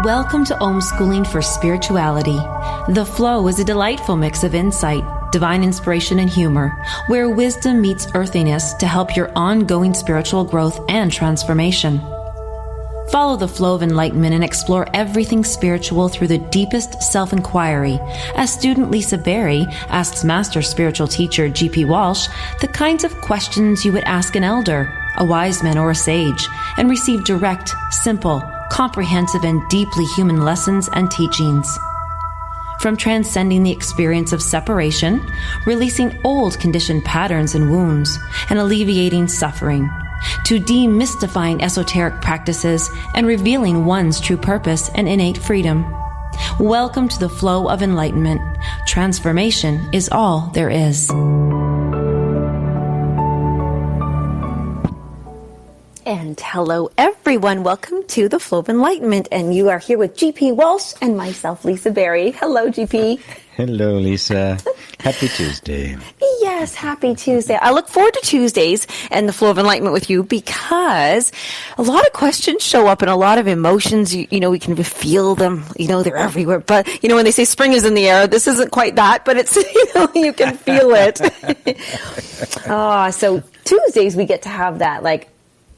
Welcome to Homeschooling for Spirituality. The Flow is a delightful mix of insight, divine inspiration, and humor, where wisdom meets earthiness to help your ongoing spiritual growth and transformation. Follow the flow of enlightenment and explore everything spiritual through the deepest self-inquiry, as student Lisa Berry asks Master Spiritual Teacher G.P. Walsh the kinds of questions you would ask an elder, a wise man, or a sage, and receive direct, simple, comprehensive, and deeply human lessons and teachings. From transcending the experience of separation, releasing old conditioned patterns and wounds, and alleviating suffering, to demystifying esoteric practices and revealing one's true purpose and innate freedom. Welcome to the Flow of Enlightenment. Transformation is all there is. And hello, everyone. Welcome to the Flow of Enlightenment. And you are here with G.P. Walsh and myself, Lisa Berry. Hello, G.P. Hello, Lisa. Happy Tuesday. Yes, happy Tuesday. I look forward to Tuesdays and the Flow of Enlightenment with you because a lot of questions show up and a lot of emotions, you know, we can feel them, you know, they're everywhere. But, you know, when they say spring is in the air, this isn't quite that, but it's, you know, you can feel it. So Tuesdays we get to have that, like,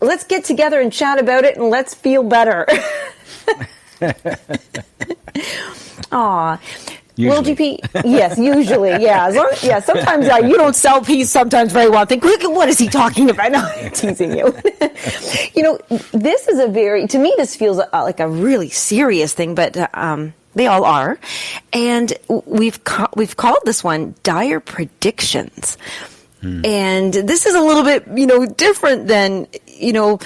let's get together and chat about it and let's feel better. Aw. Well, GP, yes, usually, yeah. Sometimes you don't sell peace sometimes very well. I think, look at what is he talking about? No, I'm teasing you. You know, this is to me, this feels like a really serious thing, but they all are. And we've called this one Dire Predictions. And this is a little bit, you know, different than, you know,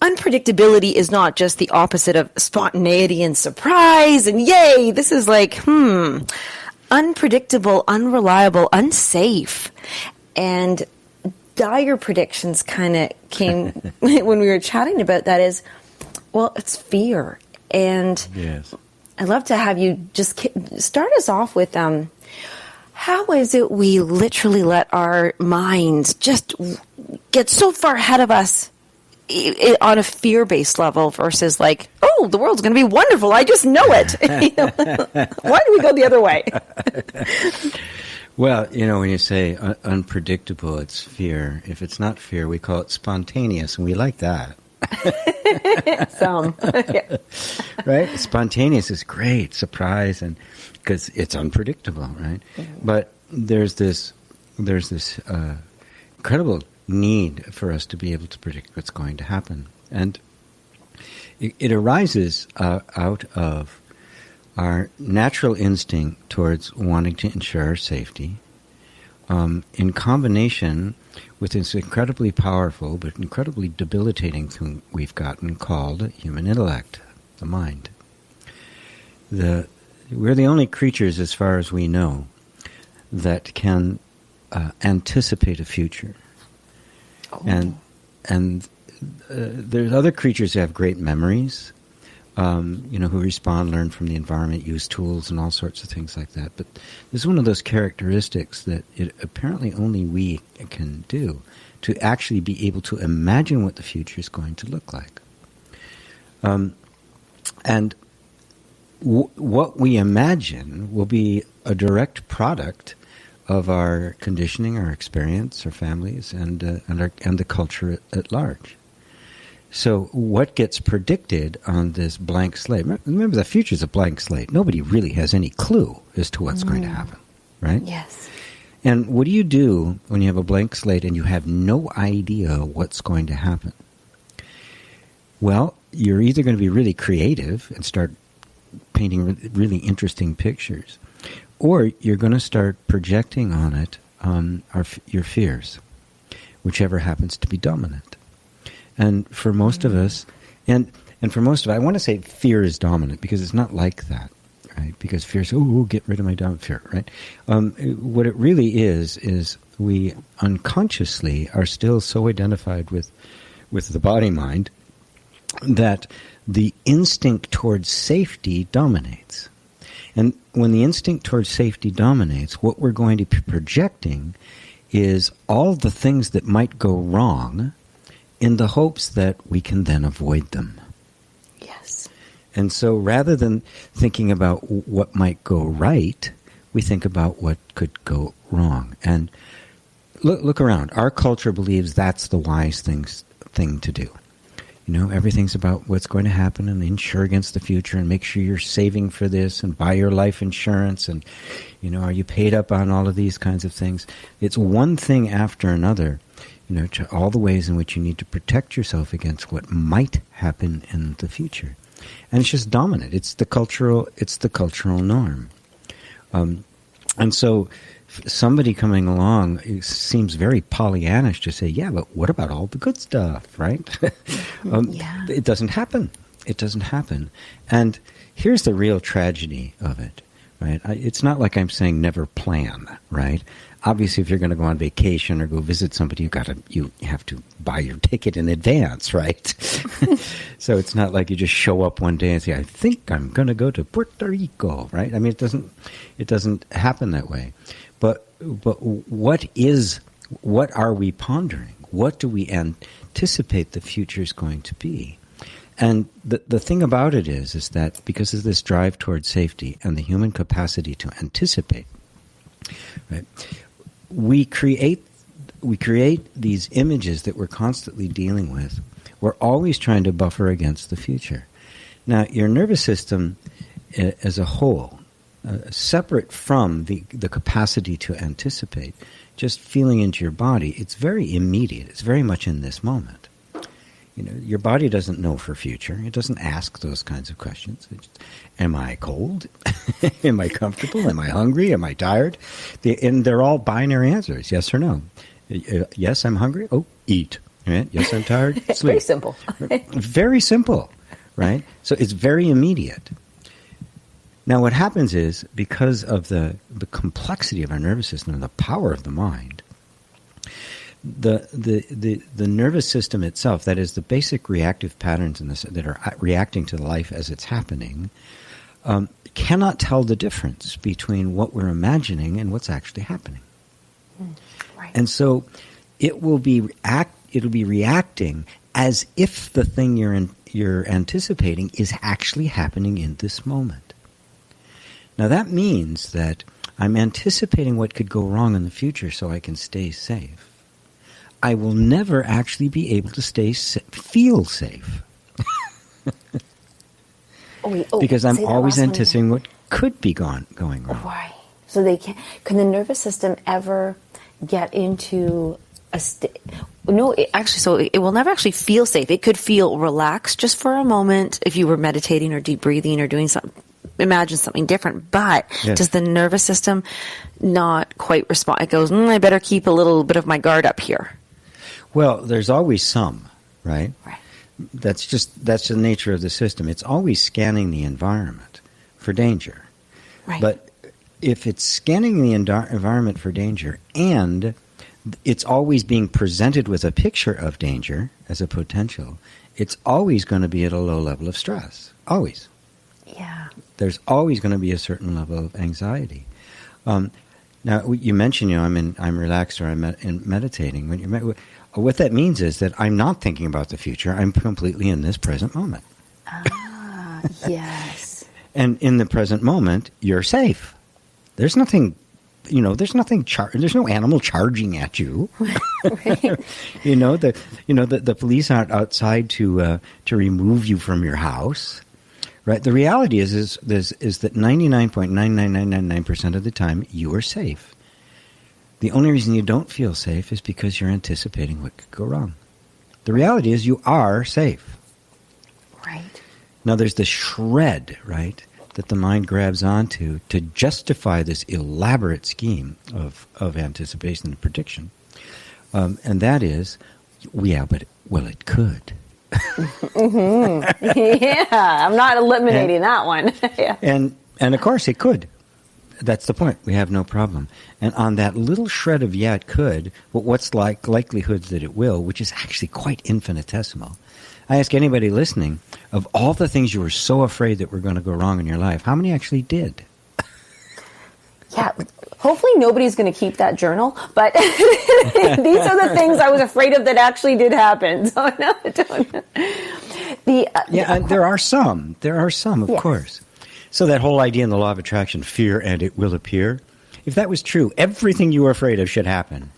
unpredictability is not just the opposite of spontaneity and surprise and yay. This is like, unpredictable, unreliable, unsafe. And dire predictions kind of came when we were chatting about that is, well, it's fear. And yes. I'd love to have you just start us off with, how is it we literally let our minds just get so far ahead of us on a fear-based level versus like, oh, the world's going to be wonderful. I just know it. You know? Why do we go the other way? Well, you know, when you say unpredictable, it's fear. If it's not fear, we call it spontaneous, and we like that. Yeah. Right? Spontaneous is great, surprise, and because it's unpredictable, right? Mm-hmm. But there's this incredible need for us to be able to predict what's going to happen, and it arises out of our natural instinct towards wanting to ensure our safety, in combination with this incredibly powerful but incredibly debilitating thing we've gotten called human intellect, the mind. We're the only creatures, as far as we know, that can anticipate a future. Oh. And there's other creatures who have great memories, you know, who respond, learn from the environment, use tools, and all sorts of things like that. But this is one of those characteristics that apparently only we can do, to actually be able to imagine what the future is going to look like. And what we imagine will be a direct product of our conditioning, our experience, our families, and the culture at large. So what gets predicted on this blank slate? Remember, the future is a blank slate. Nobody really has any clue as to what's going to happen, right? Yes. And what do you do when you have a blank slate and you have no idea what's going to happen? Well, you're either going to be really creative and start painting really interesting pictures, or you're going to start projecting on it your fears, whichever happens to be dominant. And for most of us, and for most of us, I want to say fear is dominant because it's not like that, right? Because fear is, get rid of my dominant fear, right? What it really is we unconsciously are still so identified with the body-mind that the instinct towards safety dominates. And when the instinct towards safety dominates, what we're going to be projecting is all the things that might go wrong in the hopes that we can then avoid them. Yes. And so rather than thinking about what might go right, we think about what could go wrong. And look around. Our culture believes that's the wise thing to do. You know, everything's about what's going to happen and insure against the future and make sure you're saving for this and buy your life insurance and, you know, are you paid up on all of these kinds of things? It's one thing after another, you know, to all the ways in which you need to protect yourself against what might happen in the future. And it's just dominant. It's the cultural norm. And so somebody coming along, it seems very Pollyannish to say, yeah, but what about all the good stuff, right? It doesn't happen. It doesn't happen. And here's the real tragedy of it, right? It's not like I'm saying never plan, right? Obviously, if you're going to go on vacation or go visit somebody, you have to buy your ticket in advance, right? So it's not like you just show up one day and say, I think I'm going to go to Puerto Rico, right? I mean, it doesn't happen that way. But what are we pondering? What do we anticipate the future is going to be? And the thing about it is that because of this drive towards safety and the human capacity to anticipate, right, we create these images that we're constantly dealing with. We're always trying to buffer against the future. Now, your nervous system as a whole, separate from the capacity to anticipate, just feeling into your body, it's very immediate. It's very much in this moment. You know, your body doesn't know for future. It doesn't ask those kinds of questions. Am I cold? Am I comfortable? Am I hungry? Am I tired? And they're all binary answers, yes or no. Yes, I'm hungry. Oh, eat. Right? Yes, I'm tired. Sleep. Very simple. Very simple, right? So it's very immediate. Now, what happens is, because of the complexity of our nervous system and the power of the mind, the nervous system itself, that is the basic reactive patterns in this, that are reacting to life as it's happening, cannot tell the difference between what we're imagining and what's actually happening. Right. And so it will be reacting as if the thing you're anticipating is actually happening in this moment. Now that means that I'm anticipating what could go wrong in the future so I can stay safe. I will never actually be able to feel safe. Because I'm always anticipating what could be going wrong. Right. So can the nervous system ever get into a state? No, so it will never actually feel safe. It could feel relaxed just for a moment if you were meditating or deep breathing or doing something. Imagine something different, but yes. Does the nervous system not quite respond? It goes, I better keep a little bit of my guard up here. Well, there's always some, right? Right. That's the nature of the system. It's always scanning the environment for danger. Right. But if it's scanning the environment for danger and it's always being presented with a picture of danger as a potential, it's always going to be at a low level of stress. Always. Yeah. There's always going to be a certain level of anxiety. Now, you mentioned, I'm relaxed or I'm meditating. What that means is that I'm not thinking about the future. I'm completely in this present moment. Ah, yes. And in the present moment, you're safe. There's nothing, there's no animal charging at you. Right. The police aren't outside to remove you from your house. Right. The reality is that 99.99999% of the time you are safe. The only reason you don't feel safe is because you're anticipating what could go wrong. The reality is you are safe. Right. Now there's the shred, right, that the mind grabs onto to justify this elaborate scheme of anticipation and prediction. And that is, it could. Mm-hmm. Yeah, I'm not eliminating that one. Yeah. And of course it could. That's the point. We have no problem. And on that little shred of it could, what's likelihoods that it will, which is actually quite infinitesimal. I ask anybody listening, of all the things you were so afraid that were going to go wrong in your life, how many actually did? Yeah, hopefully nobody's going to keep that journal, but these are the things I was afraid of that actually did happen. So no, don't. There are some. There are some, of Yes. course. So that whole idea in the law of attraction, fear and it will appear, if that was true, everything you were afraid of should happen.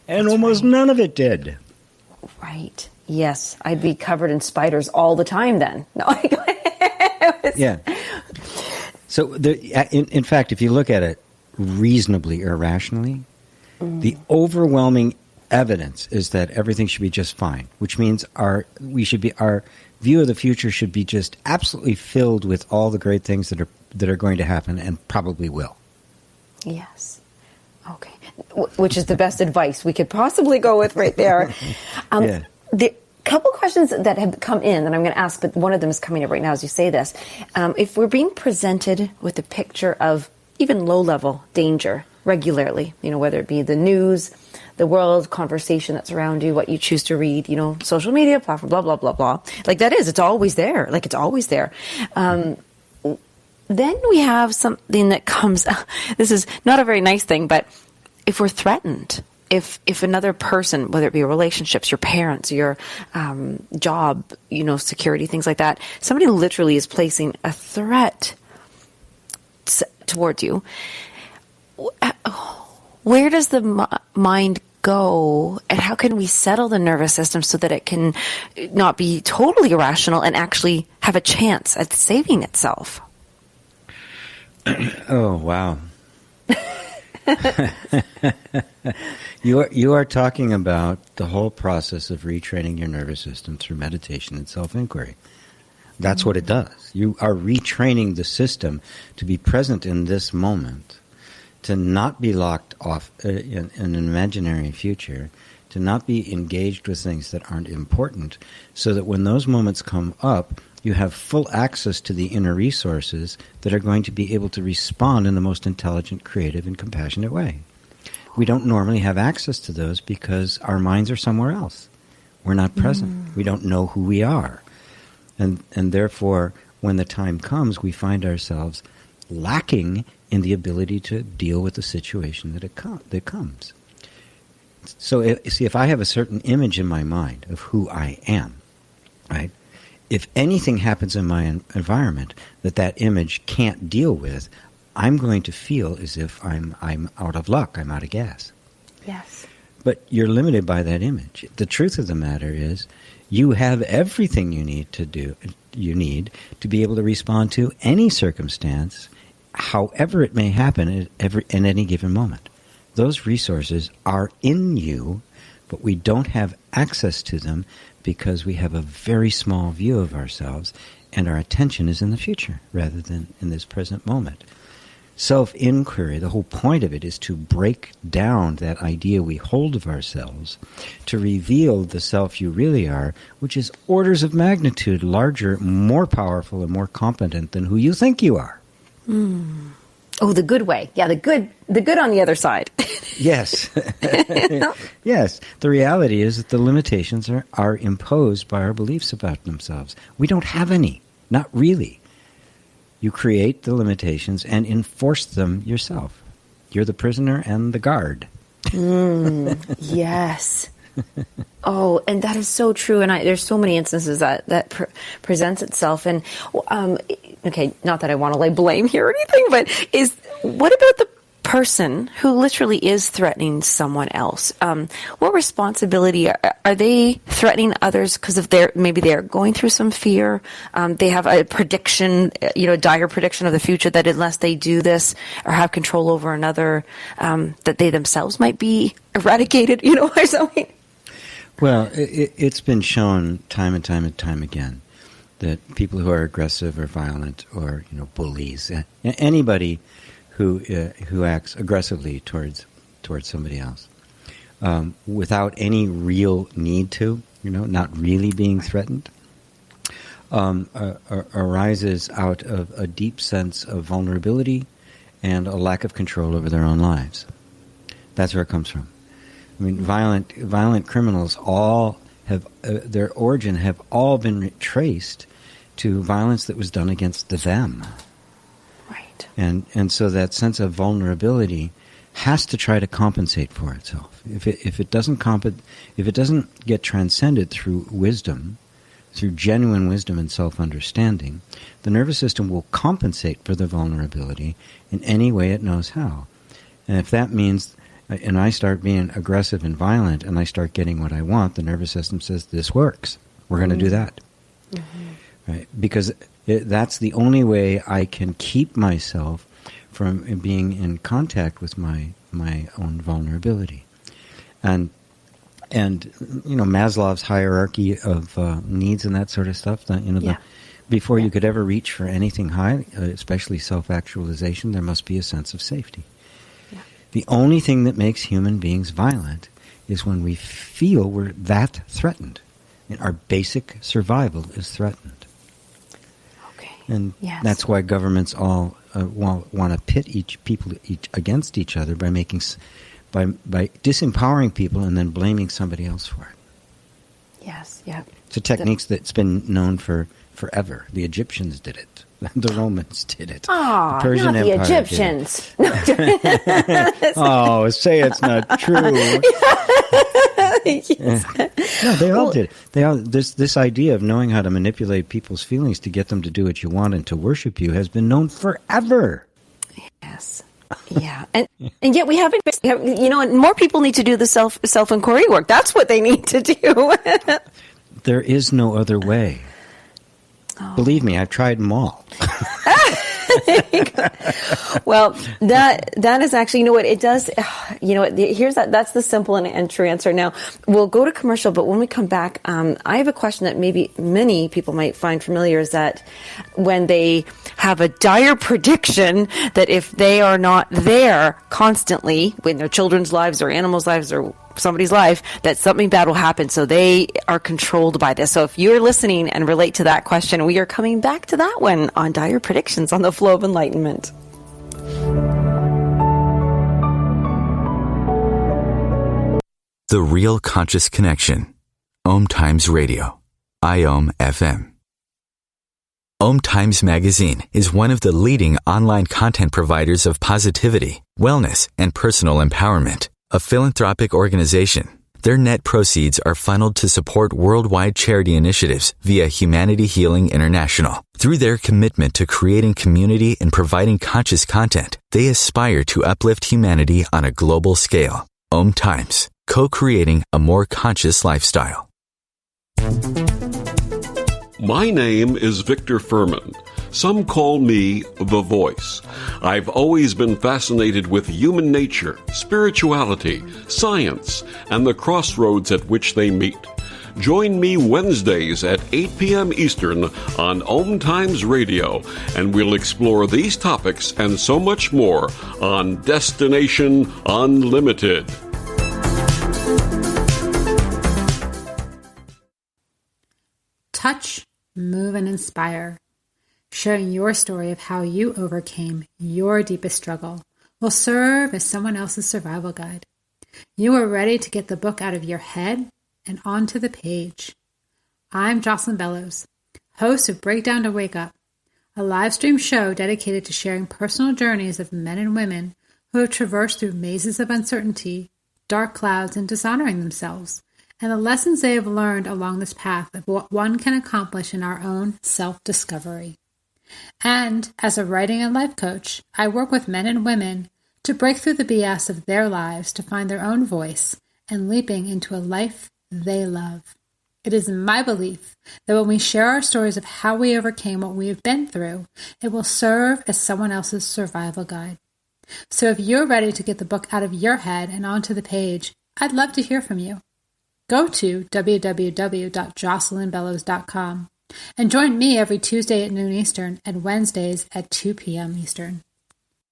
And almost none of it did. Right. Yes. I'd be covered in spiders all the time then. No, Yeah. So, in fact, if you look at it reasonably or rationally, the overwhelming evidence is that everything should be just fine, which means our view of the future should be just absolutely filled with all the great things that are going to happen and probably will. Yes. Okay. Which is the best advice we could possibly go with right there. Yeah. The couple questions that have come in that I'm going to ask, but one of them is coming up right now as you say this. If we're being presented with a picture of even low-level danger regularly, whether it be the news, the world, conversation that's around you, what you choose to read, social media platform, blah, blah, blah, blah. Like it's always there. Like it's always there. Then we have something that comes, this is not a very nice thing, but if we're threatened, if another person, whether it be relationships, your parents, your job, security, things like that, somebody literally is placing a threat towards you, where does the mind go, and how can we settle the nervous system so that it can not be totally irrational and actually have a chance at saving itself? Oh, wow. You are talking about the whole process of retraining your nervous system through meditation and self-inquiry. That's what it does. You are retraining the system to be present in this moment, to not be locked off in an imaginary future, to not be engaged with things that aren't important, so that when those moments come up, you have full access to the inner resources that are going to be able to respond in the most intelligent, creative, and compassionate way. We don't normally have access to those because our minds are somewhere else. We're not present. We don't know who we are. And therefore, when the time comes, we find ourselves lacking in the ability to deal with the situation that comes. So, if I have a certain image in my mind of who I am, right? If anything happens in my environment that image can't deal with, I'm going to feel as if I'm out of luck, I'm out of gas. Yes. But you're limited by that image. The truth of the matter is, you have everything you need to be able to respond to any circumstance, however it may happen in any given moment. Those resources are in you, but we don't have access to them because we have a very small view of ourselves, and our attention is in the future rather than in this present moment. Self-inquiry, the whole point of it is to break down that idea we hold of ourselves, to reveal the self you really are, which is orders of magnitude larger, more powerful, and more competent than who you think you are. Oh, the good way. Yeah, the good on the other side. Yes. Yes. The reality is that the limitations are imposed by our beliefs about themselves. We don't have any. Not really. You create the limitations and enforce them yourself. You're the prisoner and the guard. Yes. Oh, and that is so true. And there's so many instances that presents itself. And okay, not that I want to lay blame here or anything, but what about the person who literally is threatening someone else? What responsibility are they threatening others because of maybe they're going through some fear? They have a prediction, a dire prediction of the future that unless they do this or have control over another, that they themselves might be eradicated, or something. Well, it's been shown time and time and time again that people who are aggressive or violent or bullies, anybody who acts aggressively towards somebody else without any real need to, not really being threatened, arises out of a deep sense of vulnerability and a lack of control over their own lives. That's where it comes from. I mean, violent criminals all have their origin have all been traced to violence that was done against them. Right. And so that sense of vulnerability has to try to compensate for itself. If it doesn't get transcended through wisdom, through genuine wisdom and self-understanding, the nervous system will compensate for the vulnerability in any way it knows how. And if that means, and I start being aggressive and violent and I start getting what I want, the nervous system says, this works. We're going to do that. Right? Because that's the only way I can keep myself from being in contact with my own vulnerability. And Maslow's hierarchy of needs and that sort of stuff, before you could ever reach for anything high, especially self-actualization, there must be a sense of safety. Yeah. The only thing that makes human beings violent is when we feel we're that threatened. And our basic survival is threatened. Okay. And that's why governments all want to pit people against each other by disempowering people and then blaming somebody else for it. Yes, yeah. It's a technique that's been known for forever. The Egyptians did it. The Romans did it. Oh, the Persian not Empire the Egyptians. Oh, say it's not true. No, they all did it. This idea of knowing how to manipulate people's feelings to get them to do what you want and to worship you has been known forever. Yes. Yeah, and yet we haven't. And more people need to do the self inquiry work. That's what they need to do. There is no other way. Oh. Believe me, I've tried them all. Well, that is actually, it does, that's the simple and true answer. Now, we'll go to commercial, but when we come back, I have a question that maybe many people might find familiar, is that when they have a dire prediction that if they are not there constantly in their children's lives or animals' lives or somebody's life, that something bad will happen. So they are controlled by this. So if you're listening and relate to that question, we are coming back to that one on Dire Predictions on the Flow of Enlightenment. The Real Conscious Connection. OMTimes Radio. IOM FM. OMTimes Magazine is one of the leading online content providers of positivity, wellness, and personal empowerment. A philanthropic organization, their net proceeds are funneled to support worldwide charity initiatives via Humanity Healing International. Through their commitment to creating community and providing conscious content, they aspire to uplift humanity on a global scale. OMTimes, co-creating a more conscious lifestyle. My name is Victor Furman. Some call me the Voice. I've always been fascinated with human nature, spirituality, science, and the crossroads at which they meet. Join me Wednesdays at 8 p.m. Eastern on OMTimes Radio, and we'll explore these topics and so much more on Destination Unlimited. Touch, move, and inspire. Sharing your story of how you overcame your deepest struggle will serve as someone else's survival guide. You are ready to get the book out of your head and onto the page. I'm Jocelyn Bellows, host of Breakdown to Wake Up, a live stream show dedicated to sharing personal journeys of men and women who have traversed through mazes of uncertainty, dark clouds, and dishonoring themselves, and the lessons they have learned along this path of what one can accomplish in our own self-discovery. And as a writing and life coach, I work with men and women to break through the BS of their lives to find their own voice and leaping into a life they love. It is my belief that when we share our stories of how we overcame what we have been through, it will serve as someone else's survival guide. So if you're ready to get the book out of your head and onto the page, I'd love to hear from you. Go to www.jocelynbellows.com and join me every Tuesday at noon Eastern and Wednesdays at 2 p.m. Eastern.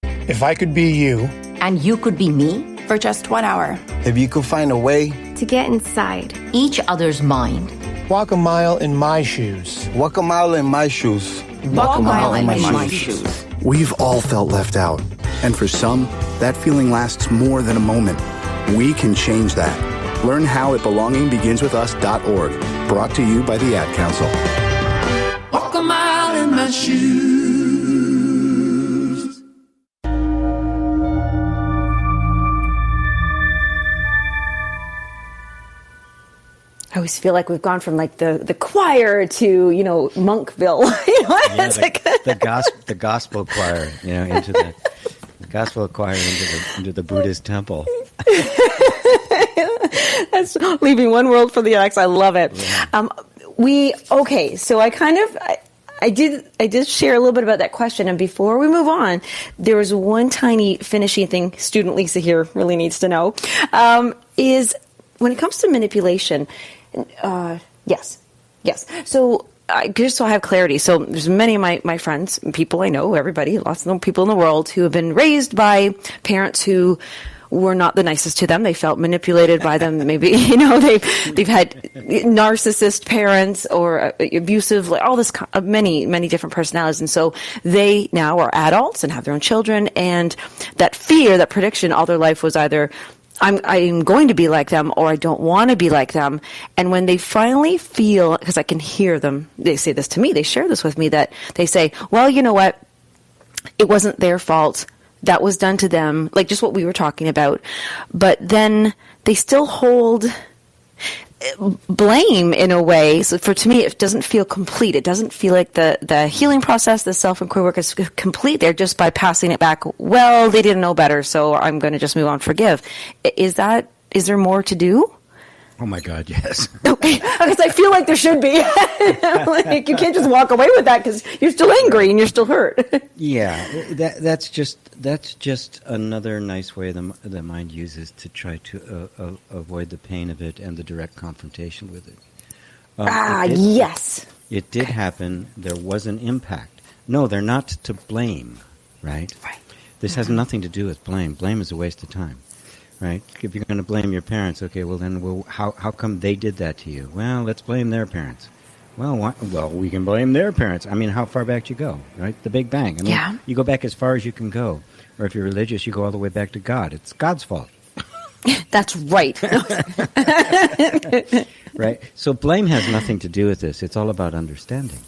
If I could be you, and you could be me, for just 1 hour, if you could find a way to get inside each other's mind, walk a mile in my shoes. Walk a mile in my shoes. Walk a mile in my shoes. We've all felt left out, and for some, that feeling lasts more than a moment. We can change that. Learn how at belongingbeginswithus.org. Brought to you by the Ad Council. Walk a mile in my shoes. I always feel like we've gone from like the choir to, Monkville. The gospel choir, into the gospel choir into the Buddhist temple. That's leaving one world for the next. I love it. Yeah. So I did share a little bit about that question, and before we move on, there was one tiny finishing thing student Lisa here really needs to know, is when it comes to manipulation, yes. So just so I have clarity, so there's many of my friends, people I know, everybody, lots of people in the world who have been raised by parents who were not the nicest to them. They felt manipulated by them. Maybe, they've had narcissist parents or abusive, like all this, many different personalities. And so they now are adults and have their own children. And that fear, that prediction all their life was either I'm going to be like them or I don't want to be like them. And when they finally feel, because I can hear them, they say this to me, they share this with me, that they say, well, you know what? It wasn't their fault. That was done to them, like just what we were talking about. But then they still hold blame in a way. So to me, it doesn't feel complete. It doesn't feel like the healing process, the self-inquiry work is complete there just by passing it back. Well, they didn't know better, so I'm going to just move on, forgive. Is there more to do? Oh my God, yes. Okay, because I feel like there should be. Like you can't just walk away with that because you're still angry and you're still hurt. Yeah, that's just another nice way the mind uses to try to avoid the pain of it and the direct confrontation with it. Yes. It did happen. There was an impact. No, they're not to blame, right? Right. This has nothing to do with blame. Blame is a waste of time. Right? If you're going to blame your parents, okay, well then, how come they did that to you? Well, let's blame their parents. Well, we can blame their parents. I mean, how far back do you go? Right? The Big Bang. I mean, You go back as far as you can go. Or if you're religious, you go all the way back to God. It's God's fault. That's right. Right? So blame has nothing to do with this. It's all about understanding.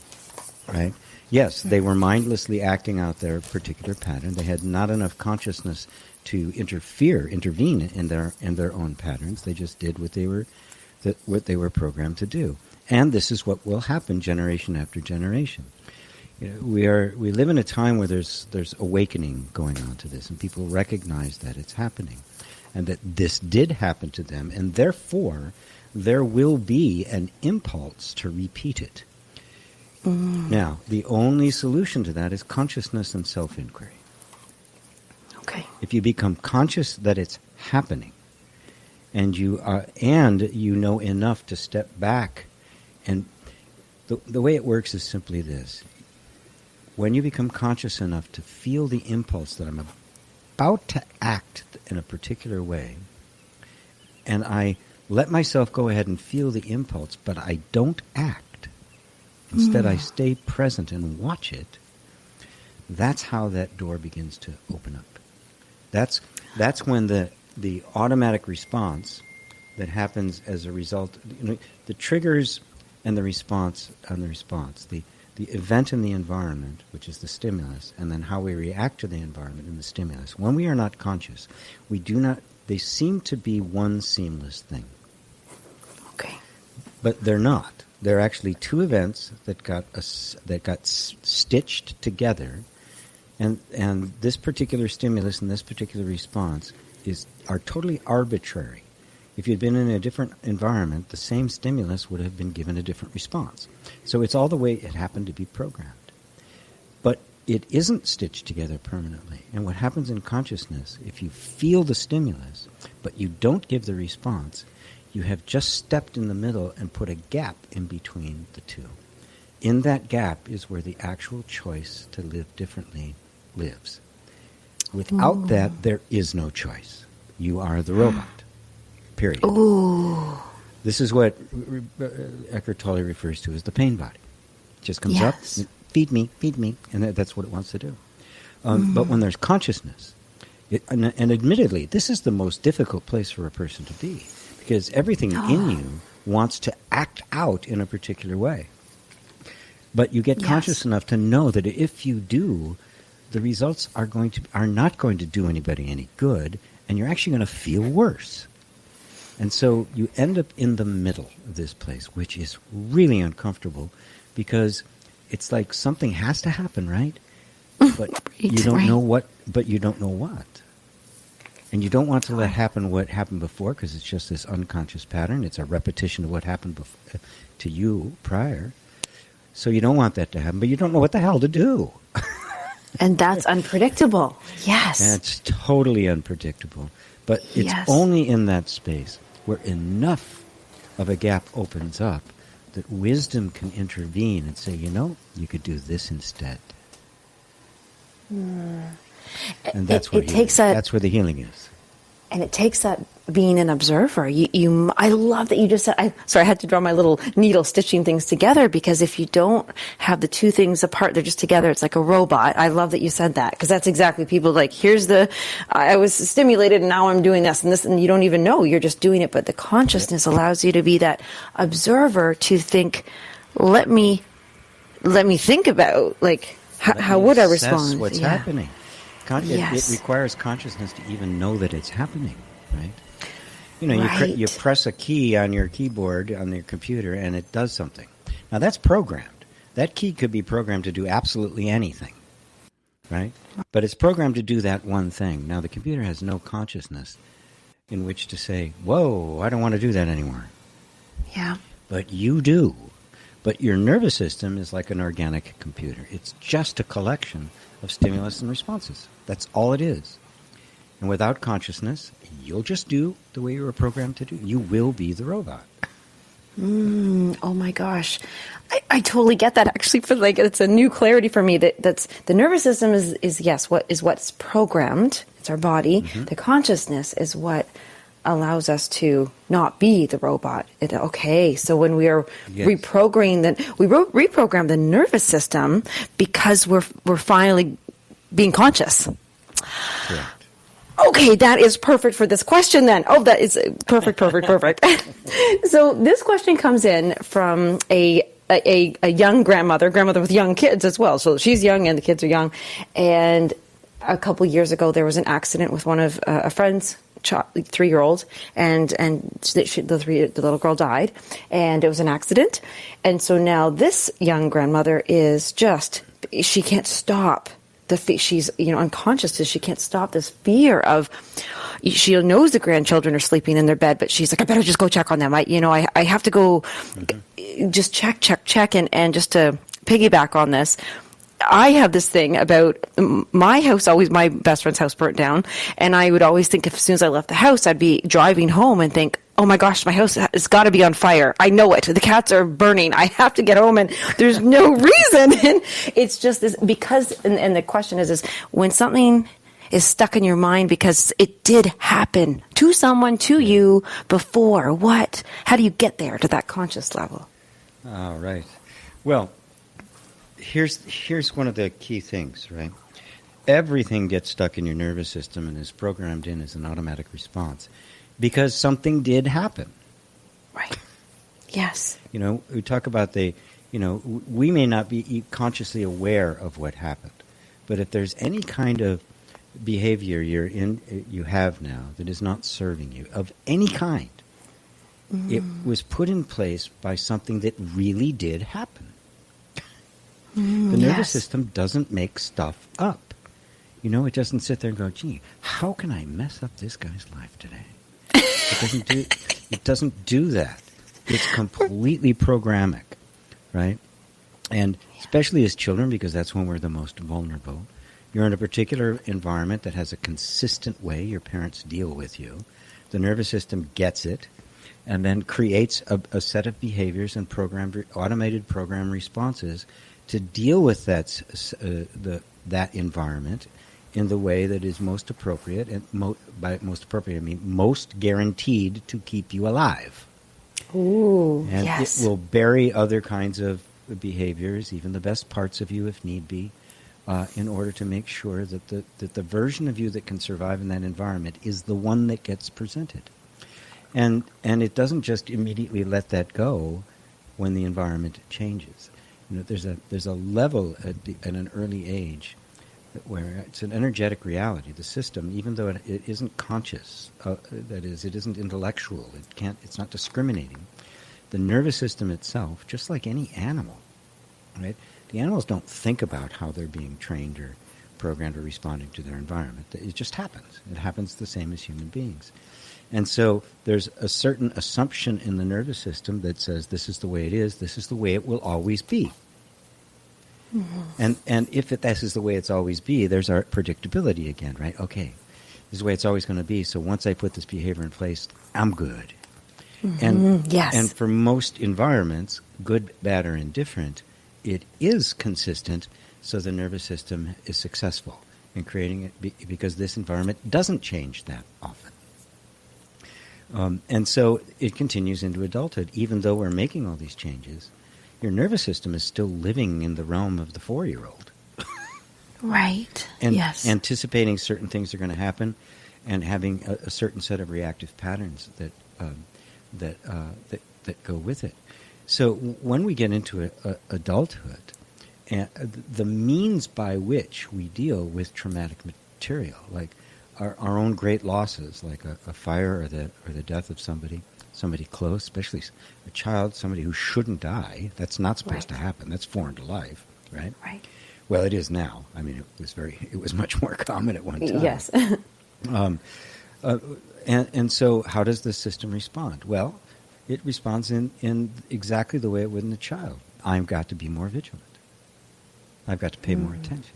Right? Yes, they were mindlessly acting out their particular pattern. They had not enough consciousness to intervene in their own patterns. They just did what they were programmed to do. And this is what will happen generation after generation. We live in a time where there's awakening going on to this, and people recognize that it's happening, and that this did happen to them, and therefore there will be an impulse to repeat it. Now, the only solution to that is consciousness and self-inquiry. Okay. If you become conscious that it's happening, and you know enough to step back, and the way it works is simply this: when you become conscious enough to feel the impulse that I'm about to act in a particular way, and I let myself go ahead and feel the impulse, but I don't act. Instead, I stay present and watch it. That's how that door begins to open up. That's when the automatic response that happens as a result, the triggers and the response, the event in the environment, which is the stimulus, and then how we react to the environment and the stimulus. When we are not conscious, they seem to be one seamless thing. Okay. But they're not. They're actually two events that got stitched together. And this particular stimulus and this particular response are totally arbitrary. If you'd been in a different environment, the same stimulus would have been given a different response. So it's all the way it happened to be programmed. But it isn't stitched together permanently. And what happens in consciousness, if you feel the stimulus, but you don't give the response, you have just stepped in the middle and put a gap in between the two. In that gap is where the actual choice to live differently lives. Without that, there is no choice. You are the robot. Period. Ooh. This is what Eckhart Tolle refers to as the pain body. It just comes up, feed me, and that's what it wants to do. But when there's consciousness, and admittedly, this is the most difficult place for a person to be, because everything in you wants to act out in a particular way. But you get conscious enough to know that if you do, the results are not going to do anybody any good, and you're actually going to feel worse. And so you end up in the middle of this place, which is really uncomfortable because it's like something has to happen, right? But you don't know what. But you don't know what. And you don't want to let happen what happened before because it's just this unconscious pattern. It's a repetition of what happened to you prior. So you don't want that to happen, but you don't know what the hell to do. And that's unpredictable. Yes. That's totally unpredictable. But it's only in that space where enough of a gap opens up that wisdom can intervene and say, you could do this instead. And that's where that's where the healing is. And it takes that being an observer. I love that you just said. I had to draw my little needle stitching things together because if you don't have the two things apart, they're just together. It's like a robot. I love that you said that because that's exactly people like. I was stimulated and now I'm doing this and you don't even know you're just doing it. But the consciousness allows you to be that observer to think. Let me think about how would I respond? What's happening? It requires consciousness to even know that it's happening, right? You press a key on your keyboard on your computer and it does something. Now that's programmed. That key could be programmed to do absolutely anything, right? But it's programmed to do that one thing. Now the computer has no consciousness in which to say, whoa, I don't want to do that anymore. Yeah. But you do. But your nervous system is like an organic computer. It's just a collection of stimulus and responses. That's all it is. And without consciousness, you'll just do the way you were programmed to do. You will be the robot. Oh my gosh. I totally get that actually it's a new clarity for me that's the nervous system is what's programmed. It's our body. Mm-hmm. The consciousness is what allows us to not be the robot. So when we are reprogram the nervous system because we're finally being conscious. Correct. Okay, that is perfect for this question then. Oh, that is perfect. So this question comes in from a young grandmother with young kids as well. So she's young and the kids are young. And a couple years ago, there was an accident with one of a friend's 3-year-old, and the little girl died, and it was an accident. And so now this young grandmother is she can't stop she's unconscious, so she can't stop this fear of. She knows the grandchildren are sleeping in their bed, but she's like, I better just go check on them. I have to go, just check, and just to piggyback on this. I have this thing about my house. Always, my best friend's house burnt down, and I would always think as soon as I left the house, I'd be driving home and think, "Oh my gosh, my house has got to be on fire. I know it. The cats are burning. I have to get home, and there's no reason." And it's just this because. And the question is when something is stuck in your mind because it did happen to someone, to you before. What? How do you get there to that conscious level? All right. Well. Here's one of the key things, right? Everything gets stuck in your nervous system and is programmed in as an automatic response because something did happen. Right. Yes. We talk about we may not be consciously aware of what happened, but if there's any kind of behavior you have now that is not serving you of any kind, it was put in place by something that really did happen. The nervous system doesn't make stuff up. It doesn't sit there and go, gee, how can I mess up this guy's life today? It doesn't do that. It's completely programmatic, right? And especially as children, because that's when we're the most vulnerable. You're in a particular environment that has a consistent way your parents deal with you. The nervous system gets it and then creates a set of behaviors and automated program responses to deal with that environment in the way that is most appropriate, and by most appropriate I mean most guaranteed to keep you alive. Ooh, and yes. It will bury other kinds of behaviors, even the best parts of you if need be, in order to make sure that the version of you that can survive in that environment is the one that gets presented. And it doesn't just immediately let that go when the environment changes. There's a level at an early age where it's an energetic reality. The system, even though it isn't conscious, that is, it isn't intellectual, it's not discriminating. The nervous system itself, just like any animal, right? The animals don't think about how they're being trained or programmed or responding to their environment. It just happens. It happens the same as human beings. And so there's a certain assumption in the nervous system that says this is the way it is, this is the way it will always be. Mm-hmm. And if this is the way it's always be, there's our predictability again, right? Okay, this is the way it's always going to be, so once I put this behavior in place, I'm good. Mm-hmm. And for most environments, good, bad, or indifferent, it is consistent, so the nervous system is successful in creating it because this environment doesn't change that often. And so it continues into adulthood. Even though we're making all these changes, your nervous system is still living in the realm of the 4-year-old. Right. And yes. anticipating certain things are going to happen and having a certain set of reactive patterns that go with it. So when we get into adulthood, the means by which we deal with traumatic material, like our own great losses, like a fire or the death of somebody close, especially a child, somebody who shouldn't die. That's not supposed to happen. That's foreign to life, right? Right. Well, it is now. I mean, it was much more common at one time. Yes. And so how does the system respond? Well, it responds in exactly the way it would in a child. I've got to be more vigilant. I've got to pay more attention,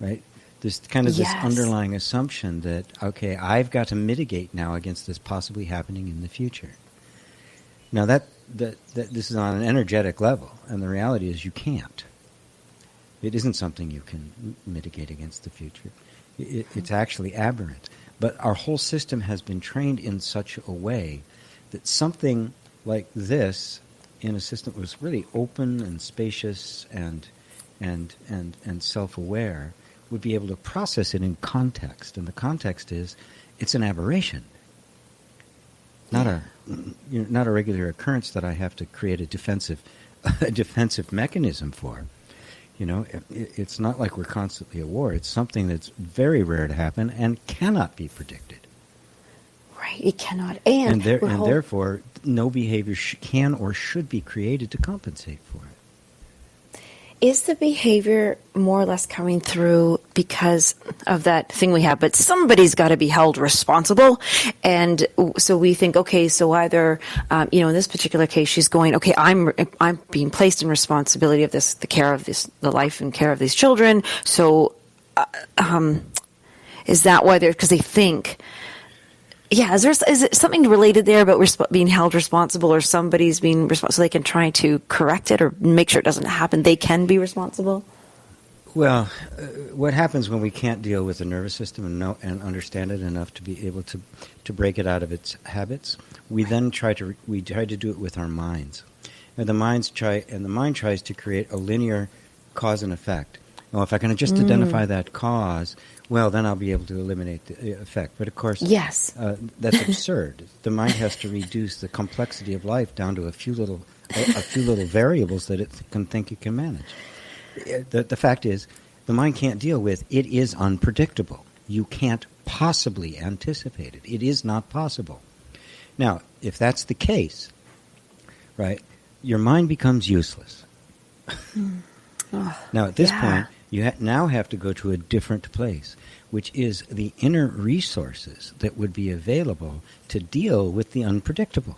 right? There's kind of this underlying assumption that, okay, I've got to mitigate now against this possibly happening in the future. Now that this is on an energetic level, and the reality is you can't. It isn't something you can mitigate against the future. It's actually aberrant. But our whole system has been trained in such a way that something like this in a system that was really open and spacious and self-aware would be able to process it in context. And the context is it's an aberration, not a regular occurrence that I have to create a defensive mechanism for. It's not like we're constantly at war. It's something that's very rare to happen and cannot be predicted. Right, it cannot. And therefore, no behavior can or should be created to compensate for it. Is the behavior more or less coming through because of that thing we have, but somebody's got to be held responsible? And so we think, okay, so either, in this particular case, she's going, okay, I'm being placed in responsibility of this, the life and care of these children. So, is that why because they think, is it something related there, but we're being held responsible, or somebody's being responsible so they can try to correct it or make sure it doesn't happen? They can be responsible? Well, what happens when we can't deal with the nervous system and understand it enough to be able to break it out of its habits? We then try to do it with our minds. And the mind tries to create a linear cause and effect. Well, if I can just identify that cause, well, then I'll be able to eliminate the effect. But of course, that's absurd. The mind has to reduce the complexity of life down to a few little variables that it can think it can manage. The fact is, the mind can't deal with it is unpredictable. You can't possibly anticipate it. It is not possible. Now, if that's the case, right, your mind becomes useless. Now, at this point, you now have to go to a different place, which is the inner resources that would be available to deal with the unpredictable.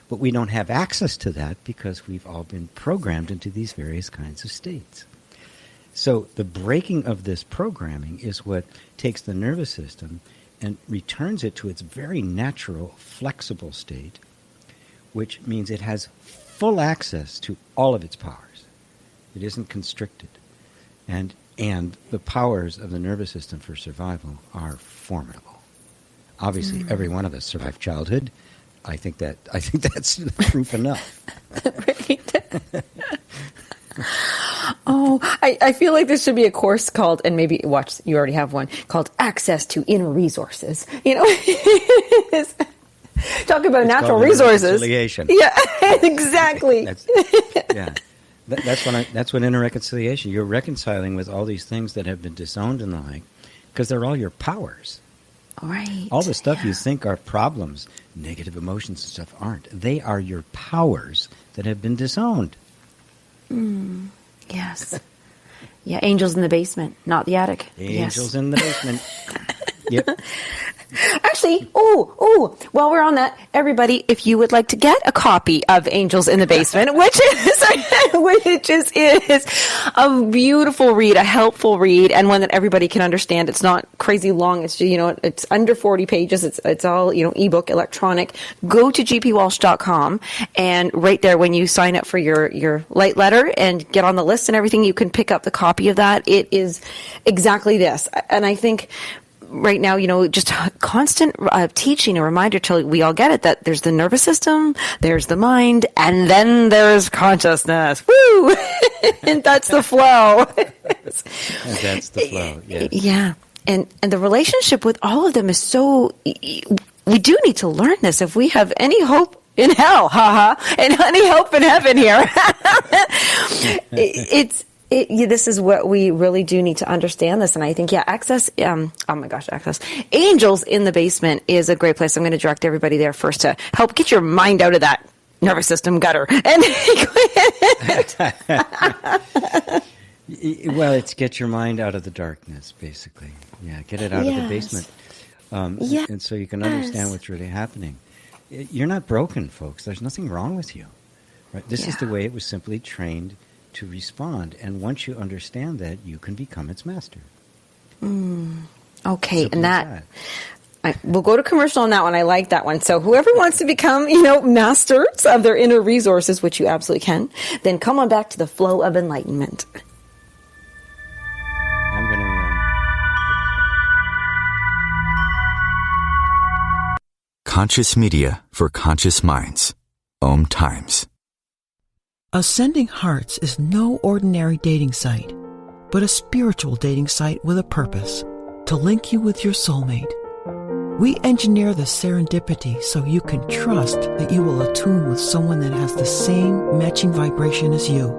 But we don't have access to that because we've all been programmed into these various kinds of states. So the breaking of this programming is what takes the nervous system and returns it to its very natural, flexible state, which means it has full access to all of its powers. It isn't constricted. And the powers of the nervous system for survival are formidable. Obviously, every one of us survived childhood. I think that's proof enough. Right. I feel like there should be a course called, and maybe you already have one, called Access to Inner Resources. Talk about natural resources. Reconciliation. Yeah, exactly. That's what inner reconciliation. You're reconciling with all these things that have been disowned and the like, because they're all your powers. Right. All the stuff you think are problems, negative emotions and stuff aren't. They are your powers that have been disowned. Yes. Yeah, angels in the basement, not the attic. Angels in the basement. Yep. Actually, while we're on that, everybody, if you would like to get a copy of Angels in the Basement, which is a beautiful read, a helpful read, and one that everybody can understand. It's not crazy long. It's, it's under 40 pages. It's all, ebook, electronic. Go to gpwalsh.com, and right there when you sign up for your light letter and get on the list and everything, you can pick up the copy of that. It is exactly this. And I think right now, just constant teaching, a reminder till we all get it, that there's the nervous system, there's the mind, and then there's consciousness. Woo! And that's the flow. And that's the flow, yes. Yeah. And the relationship with all of them is so, we do need to learn this if we have any hope in hell, and any hope in heaven here. This is what we really do need to understand this. And I think, access, Angels in the Basement is a great place. I'm going to direct everybody there first to help get your mind out of that nervous system gutter. And well, it's get your mind out of the darkness, basically. Yeah, get it out of the basement. And so you can understand what's really happening. You're not broken, folks. There's nothing wrong with you. Right? This is the way it was simply trained to respond, and once you understand that, you can become its master. Okay, simple, and that we'll go to commercial on that one. I like that one. So whoever wants to become, masters of their inner resources, which you absolutely can, then come on back to the Flow of Enlightenment. I'm going to. Conscious media for conscious minds. OMTimes. Ascending Hearts is no ordinary dating site, but a spiritual dating site with a purpose, to link you with your soulmate. We engineer the serendipity so you can trust that you will attune with someone that has the same matching vibration as you.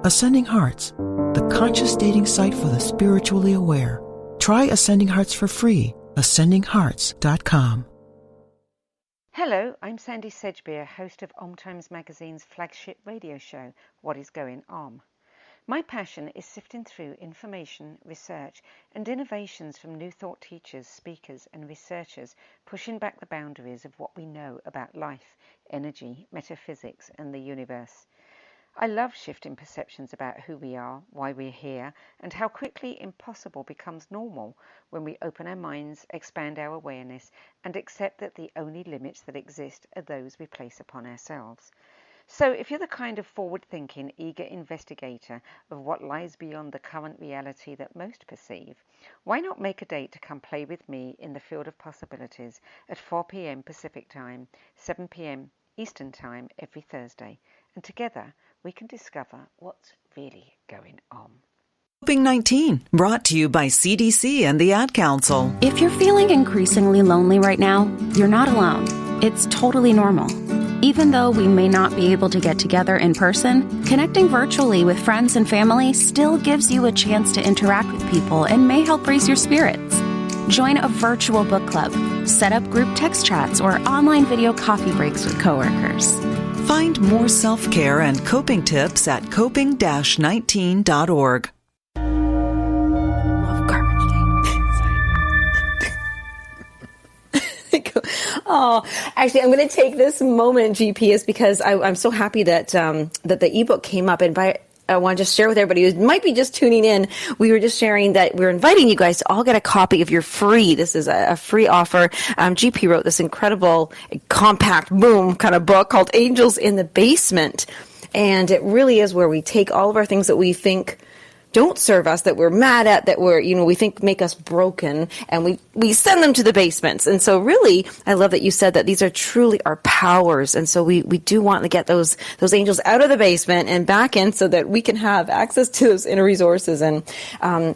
Ascending Hearts, the conscious dating site for the spiritually aware. Try Ascending Hearts for free. AscendingHearts.com. Hello, I'm Sandy Sedgbeer, host of OMTimes Magazine's flagship radio show, What Is Going On. My passion is sifting through information, research, and innovations from new thought teachers, speakers, and researchers pushing back the boundaries of what we know about life, energy, metaphysics, and the universe. I love shifting perceptions about who we are, why we're here, and how quickly impossible becomes normal when we open our minds, expand our awareness, and accept that the only limits that exist are those we place upon ourselves. So if you're the kind of forward-thinking, eager investigator of what lies beyond the current reality that most perceive, why not make a date to come play with me in the field of possibilities at 4 p.m. Pacific Time, 7 p.m. Eastern Time every Thursday, and together we can discover what's really going on. Coping-19, brought to you by CDC and the Ad Council. If you're feeling increasingly lonely right now, you're not alone. It's totally normal. Even though we may not be able to get together in person, connecting virtually with friends and family still gives you a chance to interact with people and may help raise your spirits. Join a virtual book club, set up group text chats, or online video coffee breaks with coworkers. Find more self-care and coping tips at coping-19.org. Love garbage day. Oh, actually, I'm going to take this moment, GPS, because I'm so happy that that the ebook came up, and I want to just share with everybody who might be just tuning in. We were just sharing that we're inviting you guys to all get a copy of your free. This is a free offer. GP wrote this incredible, compact, boom kind of book called Angels in the Basement. And it really is where we take all of our things that we think don't serve us, that we're mad at, that we're, we think make us broken, and we send them to the basements. And so really, I love that you said that these are truly our powers. And so we do want to get those angels out of the basement and back in so that we can have access to those inner resources. And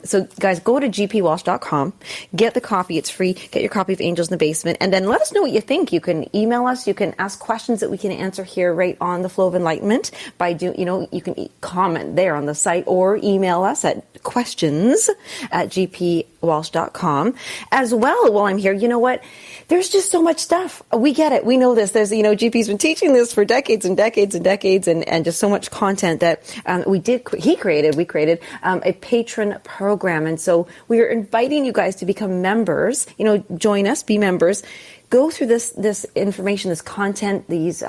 so guys, go to gpwalsh.com, get the copy. It's free. Get your copy of Angels in the Basement, and then let us know what you think. You can email us. You can ask questions that we can answer here right on the Flow of Enlightenment by you can comment there on the site or email us at questions@gpwalsh.com. As well, while I'm here, you know what? There's just so much stuff. We get it. We know this. There's, GP's been teaching this for decades and decades and decades, and just so much content that we created a patron program. And so we are inviting you guys to become members, join us, be members. Go through this information, this content, these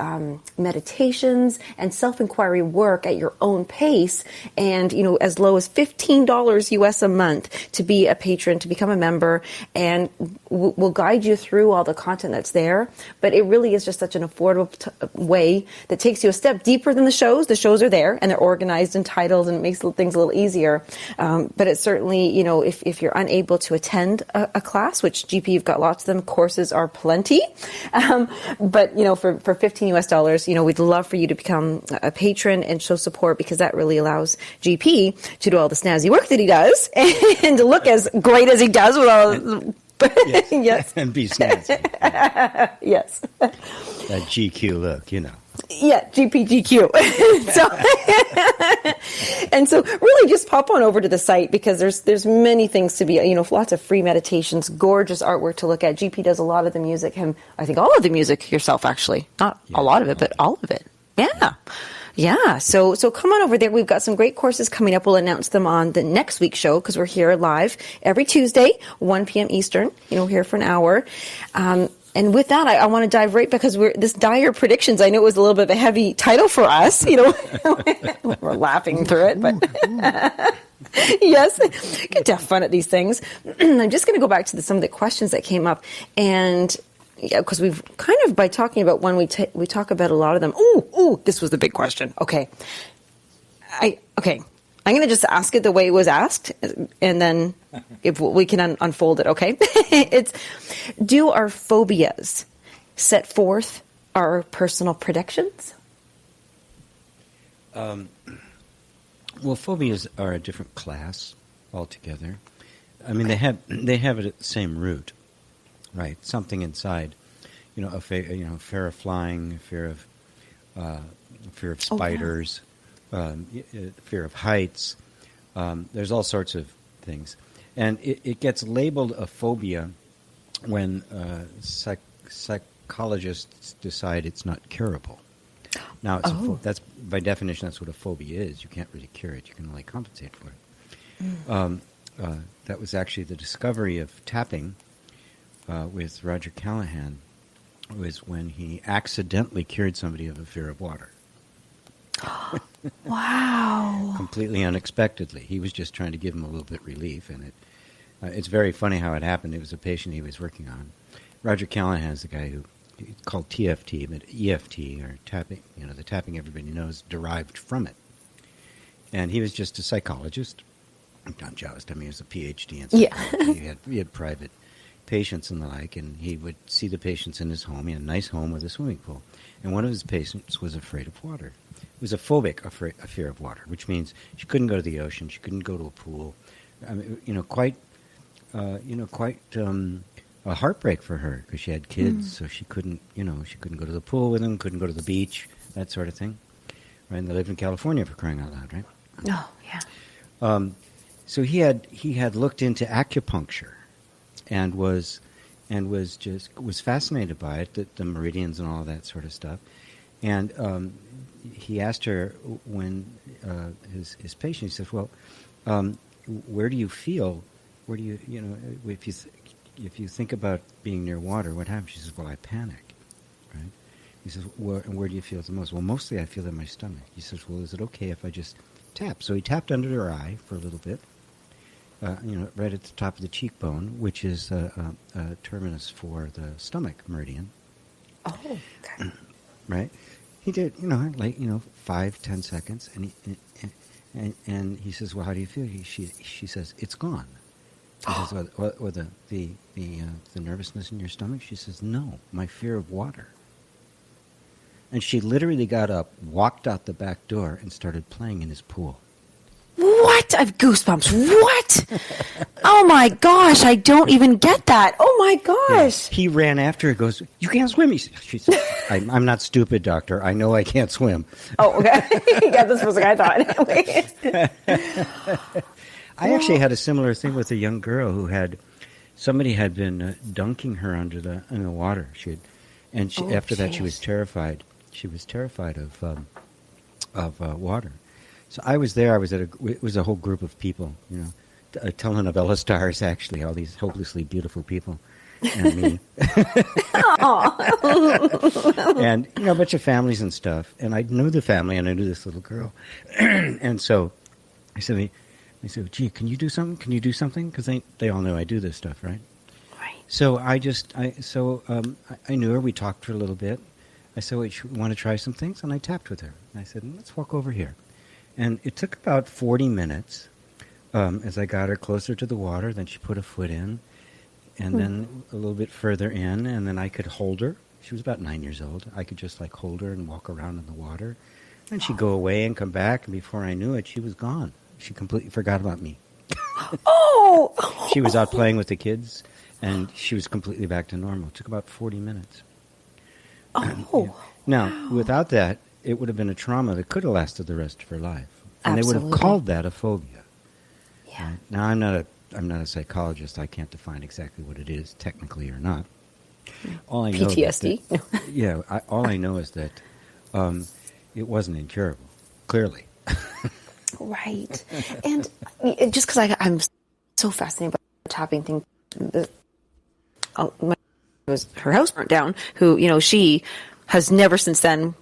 meditations and self-inquiry work at your own pace, and as low as $15 US a month to be a patron, to become a member, and we'll guide you through all the content that's there. But it really is just such an affordable way that takes you a step deeper than the shows. The shows are there and they're organized and titled, and it makes things a little easier. But it's certainly, if you're unable to attend a class, which GP, you've got lots of them, courses are plenty. But for $15 US, we'd love for you to become a patron and show support, because that really allows GP to do all the snazzy work that he does and to look as great as he does with all. Yes. Yes. And be snazzy. Yes. That GQ look, Yeah, GPGQ. And so really just pop on over to the site, because there's many things to be, lots of free meditations, gorgeous artwork to look at. GP does a lot of the music, I think all of the music yourself, actually. Not a lot of it, but all of it. Yeah. Yeah. So come on over there. We've got some great courses coming up. We'll announce them on the next week's show, because we're here live every Tuesday, 1 p.m. Eastern, here for an hour. And with that, I want to dive right, because this dire predictions. I know it was a little bit of a heavy title for us. We're laughing through it, but yes, get to have fun at these things. I'm just going to go back to some of the questions that came up, and because we've kind of, by talking about one, we talk about a lot of them. Ooh, this was the big question. Okay, I'm going to just ask it the way it was asked, and then if we can unfold it, okay? Do our phobias set forth our personal predictions? Well, phobias are a different class altogether. I mean, they have it at the same root, right? Something inside, a fear of flying, fear of spiders. Fear of heights. There's all sorts of things. And it gets labeled a phobia when psychologists decide it's not curable. Now, that's by definition, that's what a phobia is. You can't really cure it. You can only compensate for it. That was actually the discovery of tapping with Roger Callahan, was when he accidentally cured somebody of a fear of water. Wow. Completely unexpectedly. He was just trying to give him a little bit of relief, and it's very funny how it happened. It was a patient he was working on. Roger Callahan is the guy who called TFT, but EFT, or tapping, the tapping everybody knows, derived from it. And he was just a psychologist. Not just, he was a PhD in psychology. Yeah. He had private patients and the like, and he would see the patients in his home. He had a nice home with a swimming pool. And one of his patients was afraid of water. Was a phobic, a fear of water, which means she couldn't go to the ocean, she couldn't go to a pool. I mean, quite a heartbreak for her, because she had kids, so she couldn't go to the pool with them, couldn't go to the beach, that sort of thing. Right? And they lived in California, for crying out loud, right? Oh, yeah. So he had looked into acupuncture, and was fascinated by it, the meridians and all that sort of stuff, and he asked her when his patient, he says, well, where do you feel? Where do you if you think about being near water, what happens? She says, well, I panic. Right? He says, and where do you feel it the most? Well, mostly I feel it in my stomach. He says, well, is it okay if I just tap? So he tapped under her eye for a little bit, right at the top of the cheekbone, which is a terminus for the stomach meridian. Oh, okay. Right? He did, 5-10 seconds, and And he says, well, how do you feel? She says, it's gone. He says, or the nervousness in your stomach? She says, no, my fear of water. And she literally got up, walked out the back door, and started playing in his pool. What? I have goosebumps. What? Oh my gosh, I don't even get that. Oh my gosh. Yeah. He ran after her, goes, you can't swim. She said, I'm not stupid, doctor. I know I can't swim. Oh, okay. Yeah, this was what I thought. I actually had a similar thing with a young girl who somebody had been dunking her in the water. After that she was terrified. She was terrified of water. So I was there. It was a whole group of people, a telenovela stars, actually, all these hopelessly beautiful people, and me. And, a bunch of families and stuff. And I knew the family, and I knew this little girl. And so I said, gee, can you do something? Can you do something? Because they all know I do this stuff, right? Right. So I knew her. We talked for a little bit. I said, well, you want to try some things? And I tapped with her. And I said, let's walk over here. And it took about 40 minutes as I got her closer to the water. Then she put a foot in, and then a little bit further in, and then I could hold her. She was about 9 years old. I could just hold her and walk around in the water. And she'd go away and come back, and before I knew it, she was gone. She completely forgot about me. Oh! She was out playing with the kids, and she was completely back to normal. It took about 40 minutes. Oh. Yeah. Now, without that, it would have been a trauma that could have lasted the rest of her life. And Absolutely. They would have called that a phobia. Yeah. Right? Now, I'm not a psychologist. I can't define exactly what it is, technically or not. All I know PTSD? All I know is that it wasn't incurable, clearly. Right. And just because I'm so fascinated by the tapping thing, her house burnt down, who, she has never since then,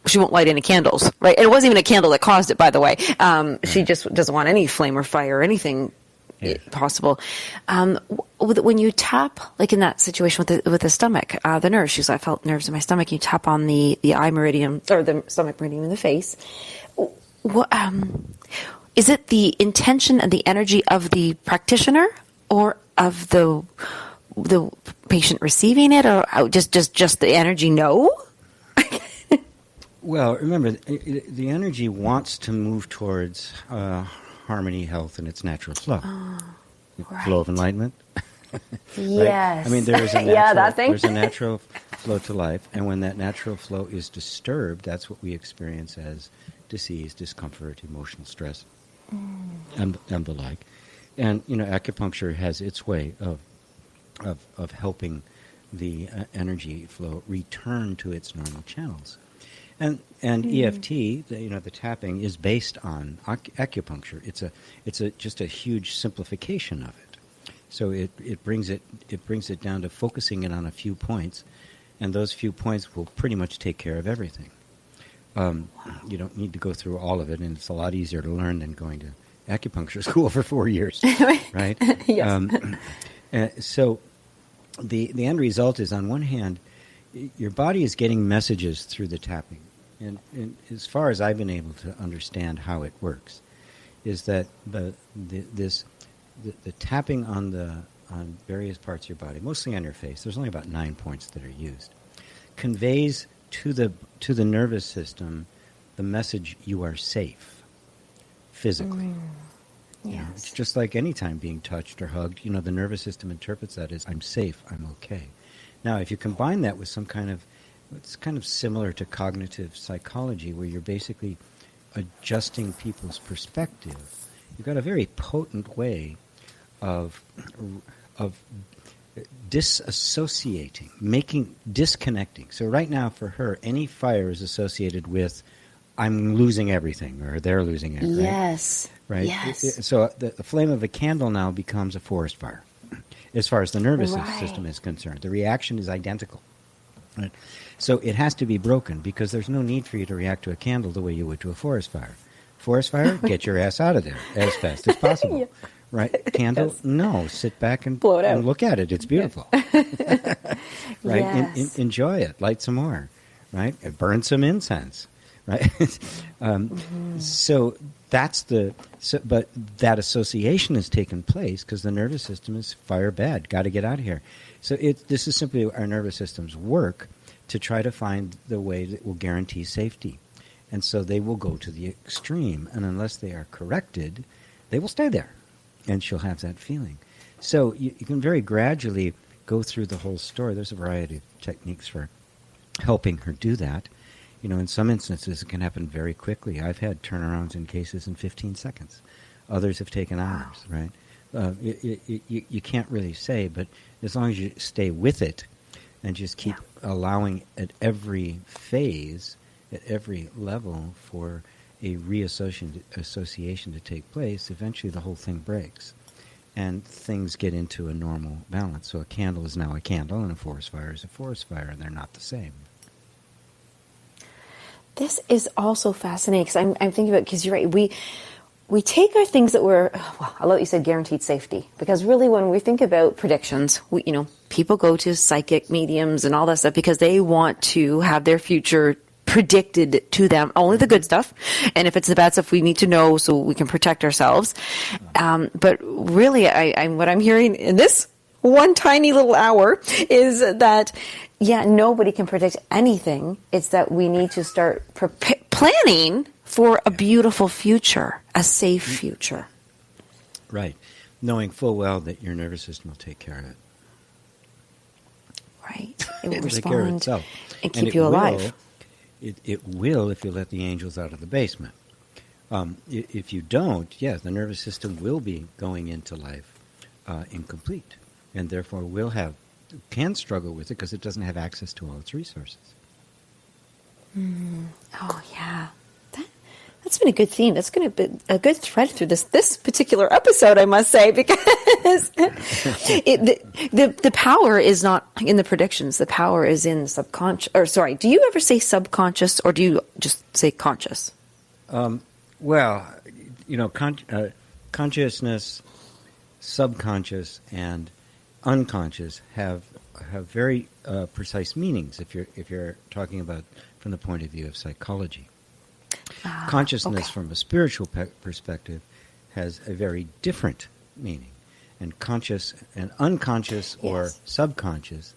she won't light any candles, right? And it wasn't even a candle that caused it, by the way. She just doesn't want any flame or fire or anything possible. When you tap, like in that situation with the stomach, the nerves, I felt nerves in my stomach. You tap on the eye meridian, or the stomach meridian in the face. What, is it the intention and the energy of the practitioner, or of the patient receiving it, or just the energy? No. Well, remember, the energy wants to move towards harmony, health, and its natural flow. Right. Flow of enlightenment. Yes. I mean, there is a natural, that thing. There's a natural flow to life, and when that natural flow is disturbed, that's what we experience as disease, discomfort, emotional stress, and the like. And acupuncture has its way of helping the energy flow return to its normal channels. And EFT, the tapping, is based on acupuncture. It's just a huge simplification of it. So it brings it down to focusing it on a few points, and those few points will pretty much take care of everything. You don't need to go through all of it, and it's a lot easier to learn than going to acupuncture school for 4 years, right? Yes. So the end result is, on one hand, your body is getting messages through the tapping. And as far as I've been able to understand how it works, is that the tapping on various parts of your body, mostly on your face, there's only about 9 points that are used, conveys to the nervous system the message you are safe physically. Yes. It's just like any time being touched or hugged, the nervous system interprets that as I'm safe, I'm okay. Now, if you combine that with it's kind of similar to cognitive psychology, where you're basically adjusting people's perspective, you've got a very potent way of disassociating, disconnecting. So right now, for her, any fire is associated with I'm losing everything, or they're losing it. Yes. Right? Yes. So the flame of a candle now becomes a forest fire, as far as the nervous Right. system is concerned. The reaction is identical. Right? So it has to be broken, because there's no need for you to react to a candle the way you would to a forest fire. Forest fire, get your ass out of there as fast as possible. Yeah. Right? Candle, Yes. no. Sit back and Blow it out. and look at it. It's beautiful. Right? Yes. Enjoy it. Light some more. Right? Burn some incense. right? So but that association has taken place because the nervous system is fire bad, got to get out of here. So this is simply our nervous system's work to try to find the way that will guarantee safety. And so they will go to the extreme, and unless they are corrected, they will stay there, and she'll have that feeling. So you can very gradually go through the whole story. There's a variety of techniques for helping her do that. You know, in some instances, it can happen very quickly. I've had turnarounds in cases in 15 seconds. Others have taken hours, right? You can't really say, but as long as you stay with it and just keep allowing at every phase, at every level, for a reassociation to take place, eventually the whole thing breaks. And things get into a normal balance. So a candle is now a candle, and a forest fire is a forest fire, and they're not the same. This is also fascinating, because I'm thinking about, because you're right, we take our things that were, well, I love that you said guaranteed safety, because really when we think about predictions, people go to psychic mediums and all that stuff because they want to have their future predicted to them, only the good stuff, and if it's the bad stuff, we need to know so we can protect ourselves. But really, what I'm hearing in this one tiny little hour is that, nobody can predict anything. It's that we need to start planning for a beautiful future, a safe future. Right. Knowing full well that your nervous system will take care of it. Right. It will respond take care of itself. And keep you alive. It will if you let the angels out of the basement. If you don't, the nervous system will be going into life incomplete, and therefore can struggle with it because it doesn't have access to all its resources. Oh, yeah. That's been a good theme. That's going to be a good thread through this particular episode, I must say, because the power is not in the predictions. The power is in the subconscious. Or sorry, do you ever say subconscious, or do you just say conscious? Consciousness, subconscious, and unconscious have very precise meanings. If you're talking about from the point of view of psychology. Consciousness from a spiritual perspective has a very different meaning, and conscious and unconscious or subconscious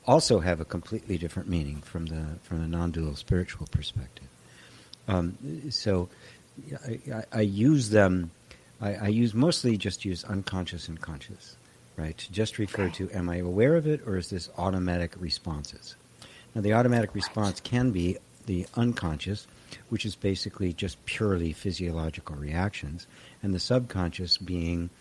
also have a completely different meaning from the non-dual spiritual perspective. So I use them. I use unconscious and conscious, right? To just refer to, am I aware of it, or is this automatic responses? Now, the automatic response can be the unconscious, which is basically just purely physiological reactions, and the subconscious being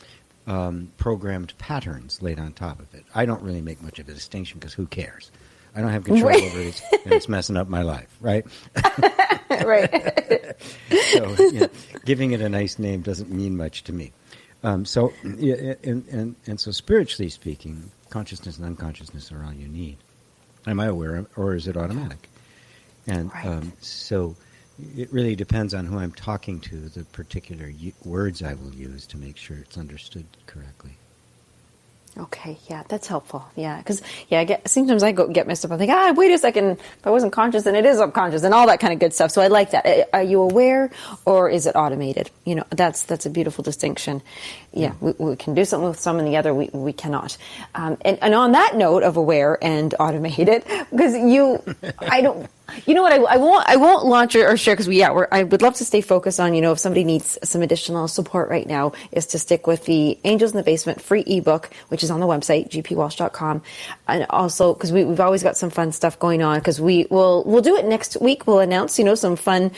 programmed patterns laid on top of it. I don't really make much of a distinction because who cares? I don't have control over it, and it's messing up my life, right? Right. So, giving it a nice name doesn't mean much to me. So spiritually speaking, consciousness and unconsciousness are all you need. Am I aware of, or is it automatic? And so it really depends on who I'm talking to, the particular words I will use to make sure it's understood correctly. Okay, that's helpful. Because sometimes I get messed up. I think, wait a second, if I wasn't conscious, then it is subconscious, and all that kind of good stuff. So I like that. Are you aware, or is it automated? That's a beautiful distinction. We can do something with some, and the other we cannot. And on that note of aware and automated, because I won't launch or share, because I would love to stay focused on, if somebody needs some additional support right now, is to stick with the Angels in the Basement free ebook, which is on the website, gpwalsh.com. And also, because we've always got some fun stuff going on, because we'll do it next week. We'll announce, some fun,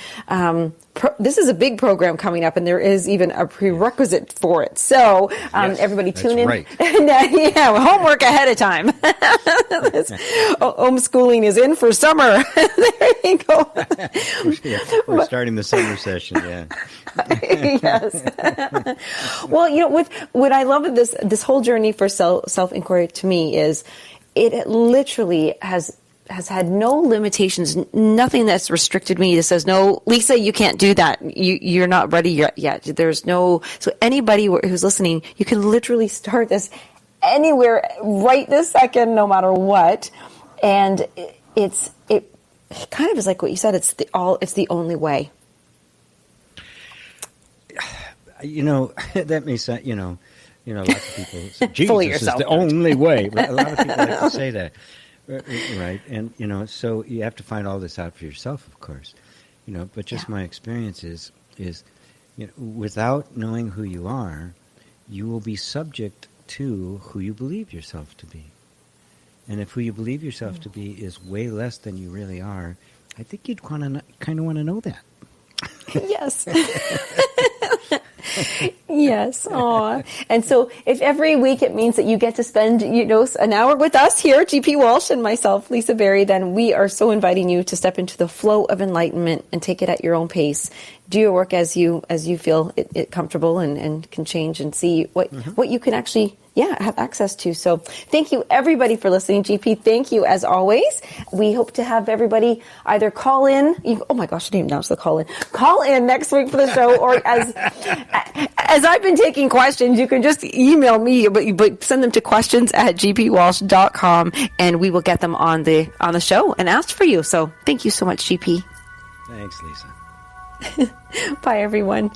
this is a big program coming up, and there is even a prerequisite for it. So everybody tune in. Right. Homework ahead of time. Homeschooling is in for summer. There you go. We're starting the summer session. Yes. Well, with what I love of this whole journey for self-inquiry to me is it literally has had no limitations, nothing that's restricted me that says, no, Lisa, you can't do that. You're not ready yet. There's no, so anybody who's listening, you can literally start this anywhere right this second, no matter what. And it kind of is like what you said. It's the only way. That may sound, lots of people say, Jesus is the only way. A lot of people like to say that, right? And, so you have to find all this out for yourself, of course, but just my experience is, without knowing who you are, you will be subject to who you believe yourself to be. And if who you believe yourself to be is way less than you really are, I think you'd kind of want to know that. Yes. Yes. Aw. And so if every week it means that you get to spend, an hour with us here, GP Walsh and myself, Lisa Berry, then we are so inviting you to step into the flow of enlightenment and take it at your own pace. Do your work as you feel it comfortable and can change and see what you can actually have access to. So thank you everybody for listening. GP, thank you as always. We hope to have everybody either call in. Oh my gosh, I didn't even announce the call in. Call in next week for the show, or as I've been taking questions, you can just email me, but send them to questions@gpwalsh.com and we will get them on the show and ask for you. So thank you so much, GP. Thanks, Lisa. Bye, everyone.